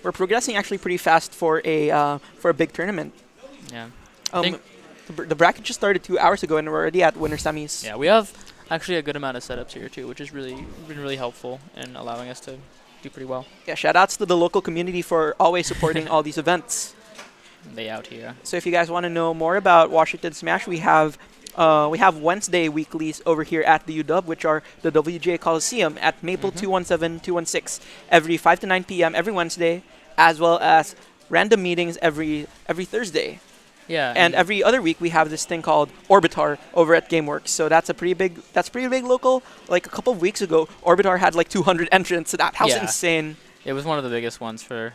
we're progressing actually pretty fast for a big tournament. Yeah. The bracket just started 2 hours ago, and we're already at winter semis. Yeah, we have actually a good amount of setups here too, which has been really helpful in allowing us to do pretty well. Yeah, shout outs to the local community for always supporting all these events. They out here. So if you guys want to know more about Washington Smash, we have Wednesday weeklies over here at the UW, which are the WGA Coliseum at Maple 217-216 every 5 to 9 p.m. every Wednesday, as well as random meetings every Thursday. Yeah. And every other week we have this thing called Orbitar over at GameWorks. So that's pretty big local. Like a couple of weeks ago, Orbitar had like 200 entrants. So that was insane. It was one of the biggest ones for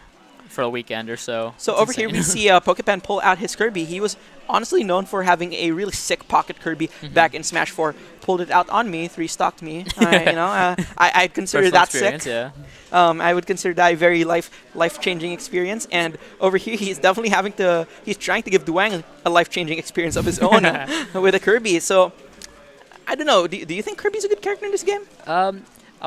a weekend or so. So over here we see Pokepen pull out his Kirby. He was honestly known for having a really sick pocket Kirby back in Smash 4. Pulled it out on me, 3-stocked me. I consider that sick. Yeah. I would consider that a very life-changing experience. And over here, he's trying to give Duwang a life-changing experience of his own with a Kirby. So, I don't know. Do you think Kirby's a good character in this game? A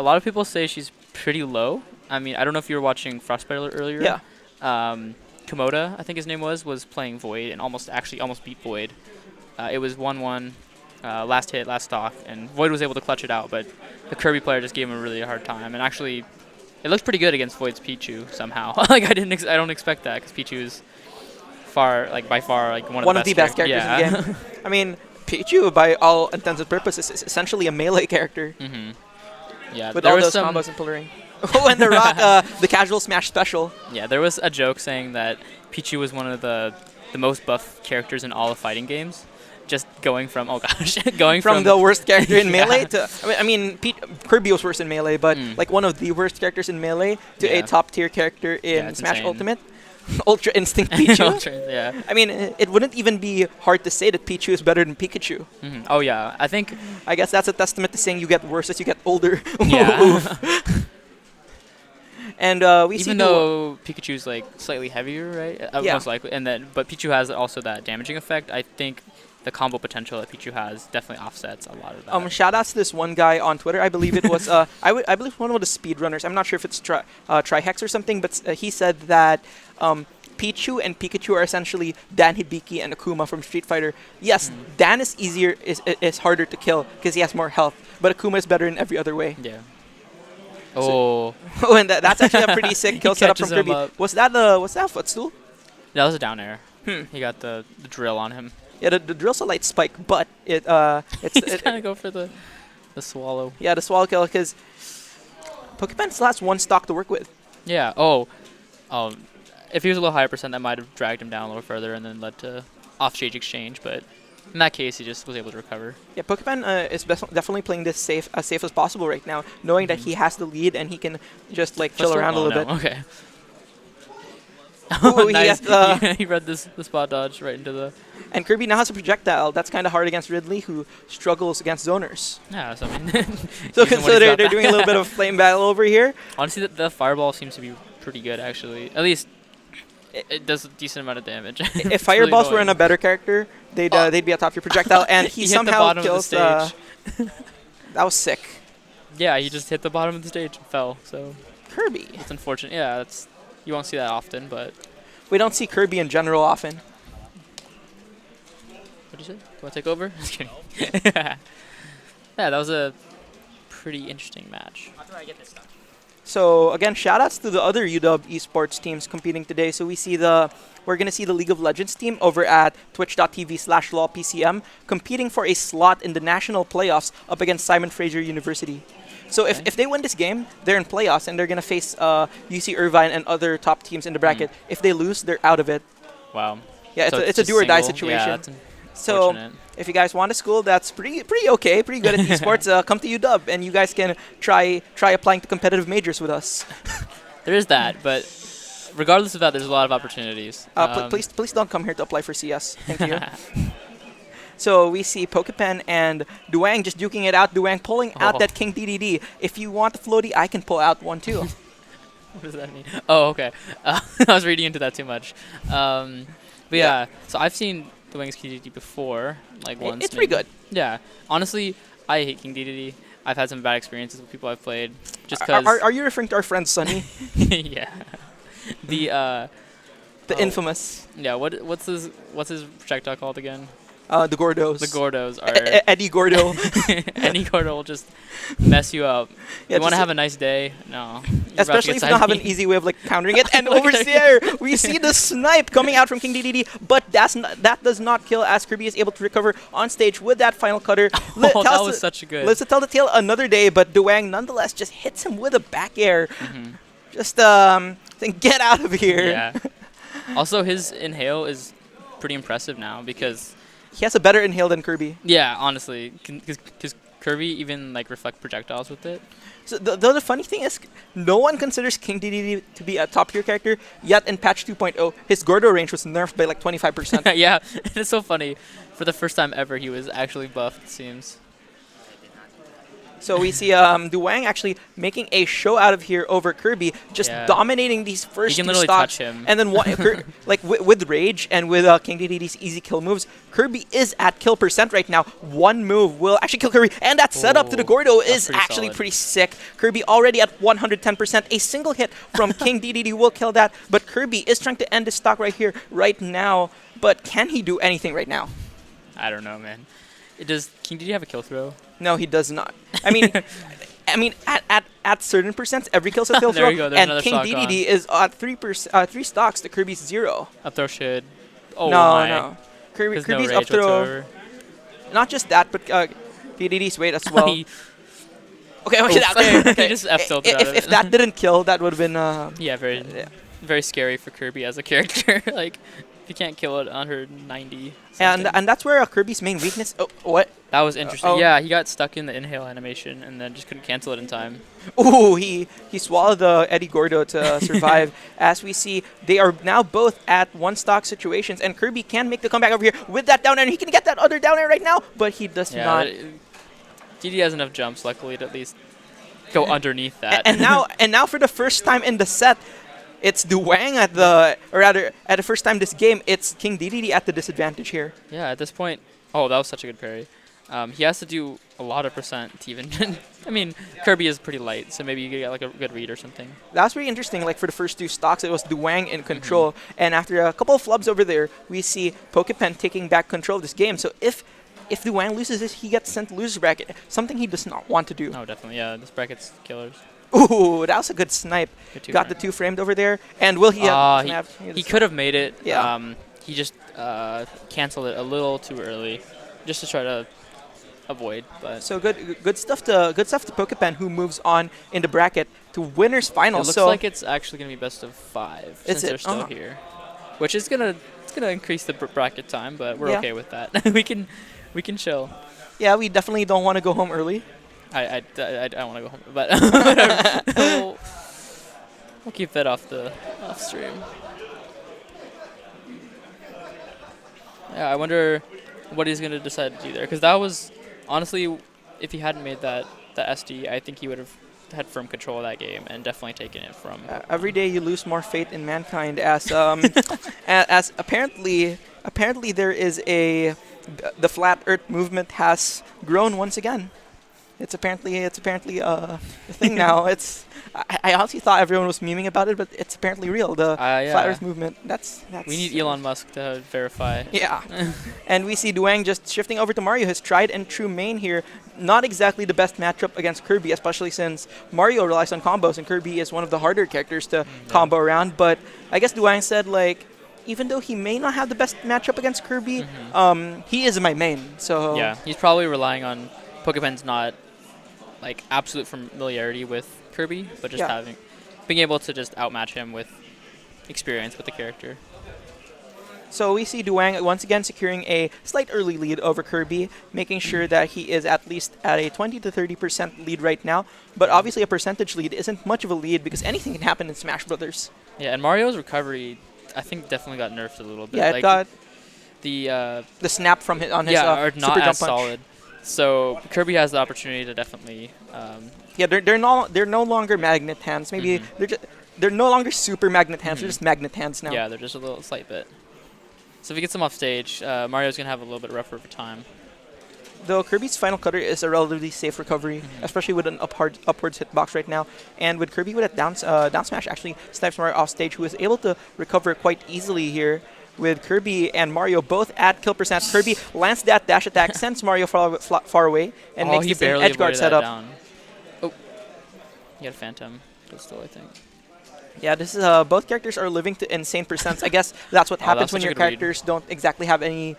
lot of people say she's pretty low. I mean, I don't know if you were watching Frostbite earlier. Yeah. Komoda, I think his name was playing Void and almost beat Void. It was 1-1. Last hit, last stock, and Void was able to clutch it out, but the Kirby player just gave him a really hard time. And actually, it looked pretty good against Void's Pichu somehow. Like I don't expect that because Pichu is by far one of the best characters in the game. I mean, Pichu, by all intents and purposes, is essentially a melee character. Yeah, with all those combos and pulling. Oh, and the rock, the casual smash special. Yeah, there was a joke saying that Pichu was one of the most buff characters in all of fighting games. Just going from from the worst character in Melee to Kirby was worse in Melee, but like one of the worst characters in Melee to a top tier character in Smash insane. Ultimate. Ultra Instinct Pichu. Yeah. I mean, it wouldn't even be hard to say that Pichu is better than Pikachu. Oh yeah, I guess that's a testament to saying you get worse as you get older. Yeah. And even though Pikachu's like slightly heavier, right? Most likely, but Pichu has also that damaging effect. I think the combo potential that Pichu has definitely offsets a lot of that. Shout outs to this one guy on Twitter. I believe it was I believe one of the speedrunners. I'm not sure if it's Trihex or something, but he said that Pichu and Pikachu are essentially Dan Hibiki and Akuma from Street Fighter. Yes, Dan is harder to kill because he has more health, but Akuma is better in every other way. Yeah. And that's actually a pretty sick kill setup from Kirby. Was that footstool? That was a down air. He got the drill on him. Yeah, the drill's a light spike, but it's He's trying to go for the swallow. Yeah, the swallow kill because Pokepen still has one stock to work with. Yeah. If he was a little higher percent, that might have dragged him down a little further and then led to off-stage exchange. But in that case, he just was able to recover. Yeah, Pokepen is definitely playing this as safe as possible right now, knowing that he has the lead and he can just chill around a little bit. Okay. Ooh, nice. He read the spot dodge right into the... And Kirby now has a projectile. That's kind of hard against Ridley, who struggles against zoners. Yeah, so I mean... so they're doing a little bit of flame battle over here. Honestly, the fireball seems to be pretty good, actually. At least it does a decent amount of damage. If fireballs were in a better character, they'd be a top tier projectile, and he somehow kills the stage. That was sick. Yeah, he just hit the bottom of the stage and fell. So Kirby. It's unfortunate. Yeah, you won't see that often, but we don't see Kirby in general often. What'd you say? Do you want to take over? Just kidding. Yeah, that was a pretty interesting match. How do I get this stuff? So again, shoutouts to the other UW esports teams competing today. So we're gonna see the League of Legends team over at twitch.tv/lawpcm competing for a slot in the national playoffs up against Simon Fraser University. So if they win this game, they're in playoffs and they're gonna face UC Irvine and other top teams in the bracket. If they lose, they're out of it. Wow. Yeah, so it's a do or die situation. Yeah, so if you guys want a school that's pretty okay, pretty good at esports, come to UW and you guys can try applying to competitive majors with us. There is that, but regardless of that, there's a lot of opportunities. Please don't come here to apply for CS. Thank you. So we see Pokepen and Duwang just duking it out. Duwang pulling out that King Dedede. If you want the floaty, I can pull out one too. What does that mean? Oh, okay. I was reading into that too much. But yeah, so I've seen Duwang's King Dedede before, like once. It's pretty good. Yeah. Honestly, I hate King Dedede. I've had some bad experiences with people I've played. Just Are, because. are you referring to our friend Sunny? Yeah. The The infamous. Yeah. What's his projectile called again? The Gordos. The Gordos are. Eddie Gordo. Any Gordo will just mess you up. Yeah, You want to just- have a nice day? No. Especially if you don't have an easy way of like countering it. And over there, we see the snipe coming out from King Dedede, but that does not kill as Kirby is able to recover on stage with that final cutter. Oh, that was such a good. Let's tell the tale another day, but Duwang nonetheless just hits him with a back air. Just think get out of here. Yeah. Also, his inhale is pretty impressive now because. He has a better inhale than Kirby. Yeah, honestly, because Kirby even like reflect projectiles with it. So the funny thing is, no one considers King Dedede to be a top tier character. Yet in patch 2.0, his Gordo range was nerfed by like 25%. Yeah, it's so funny. For the first time ever, he was actually buffed. It seems. So we see Duwang actually making a show out of here over Kirby, just Yeah. dominating these He first can two literally stocks. touch him. And then like with Rage and with King Dedede's easy kill moves, Kirby is at kill percent right now. One move will actually kill Kirby, and that setup to the Oh, Gordo that's is pretty actually solid. pretty sick. Kirby already at 110%. A single hit from King Dedede will kill that, but Kirby is trying to end his stock right here, right now. But can he do anything right now? I don't know, man. Does King Dedede have a kill throw? No, he does not. I mean, at certain percents, every kill's a kill There throw, you go, there's and another King stock Dedede is at 3 stocks to Kirby's 0. Up throw should. Oh no, my. no. There's no Kirby's rage up throw. whatsoever. Not just that, but Dedede's weight as well. He- Okay, Oof. okay. He just F-tilted out of If it. that didn't kill, that would have been Yeah, very, yeah. very scary for Kirby as a character. Like, if you can't kill it under 90. And something. that's where Kirby's main weakness. Oh, what? That was interesting. oh. Yeah, he got stuck in the inhale animation and then just couldn't cancel it in time. Ooh, he swallowed the Eddie Gordo to survive. As we see, they are now both at 1 stock situations, and Kirby can make the comeback over here with that down air, and he can get that other down air right now, but he does Yeah, not. DD has enough jumps, luckily, to at least go underneath that. And now for the first time in the set, it's Duwang at the, or rather, at the first time this game, it's King Dedede at the disadvantage here. Yeah, at this point, oh, that was such a good parry. He has to do a lot of percent to even. I mean, Kirby is pretty light, so maybe you could get like a good read or something. That was really interesting. Like for the first 2 stocks, it was Duwang in control, and after a couple of flubs over there, we see Pokepen taking back control of this game. So if Duwang loses this, he gets sent to loser's bracket, something he does not want to do. Oh, definitely. Yeah, this bracket's killers. Ooh, that was a good snipe. Good Got the 2 framed over there, and will he? He could have made it. Yeah. He just canceled it a little too early, just to try to avoid. But So good stuff to Pokepen, who moves on in the bracket to winners final. it looks so like it's actually gonna be best of 5 since it? they're still Uh-huh. here, which is gonna increase the bracket time, but we're Yeah. okay with that. we can chill. yeah, we definitely don't want to go home early. I want to go home, but we'll keep that off stream. Yeah, I wonder what he's gonna decide to do there, because that was honestly, if he hadn't made the SD, I think he would have had firm control of that game and definitely taken it from. Every day you lose more faith in mankind, as as apparently there is the flat Earth movement has grown once again. It's apparently a thing now. I honestly thought everyone was memeing about it, but it's apparently real. The Yeah. flat Earth movement. That's We need Elon Musk to verify. Yeah. And we see Duwang just shifting over to Mario, his tried and true main here. Not exactly the best matchup against Kirby, especially since Mario relies on combos and Kirby is one of the harder characters to combo around. But I guess Duwang said, like, even though he may not have the best matchup against Kirby, he is my main. So Yeah, he's probably relying on Pokepen's not like absolute familiarity with Kirby, but just being able to just outmatch him with experience with the character. So we see Duwang once again securing a slight early lead over Kirby, making sure that he is at least at a 20 to 30% lead right now. But obviously a percentage lead isn't much of a lead because anything can happen in Smash Brothers. Yeah, and Mario's recovery, I think, definitely got nerfed a little bit. Yeah, like it got the snap from his are super not jump as punch. solid. So Kirby has the opportunity to definitely. Yeah, they're no longer magnet hands. Maybe they're no longer super magnet hands. They're just magnet hands now. Yeah, they're just a little slight bit. So if he gets him off stage, Mario's gonna have a little bit rougher of a time. though Kirby's final cutter is a relatively safe recovery, especially with an upwards hitbox right now. And with Kirby with that down smash, actually snipes Mario off stage, who is able to recover quite easily here. With Kirby and Mario both at kill percent. Kirby lands that dash attack, sends Mario far away, and makes he this an barely edge guard avoided that setup. down. Oh, he had a Phantom pistol, I think. Yeah, this is both characters are living to insane percents. I guess that's what happens that's when such a your good read. characters don't exactly have any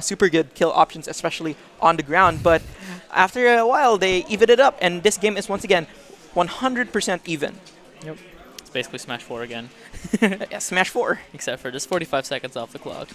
super good kill options, especially on the ground. But after a while, they even it up, and this game is once again 100% even. Yep. It's basically Smash 4 again, Yeah, Smash 4. except for just 45 seconds off the clock.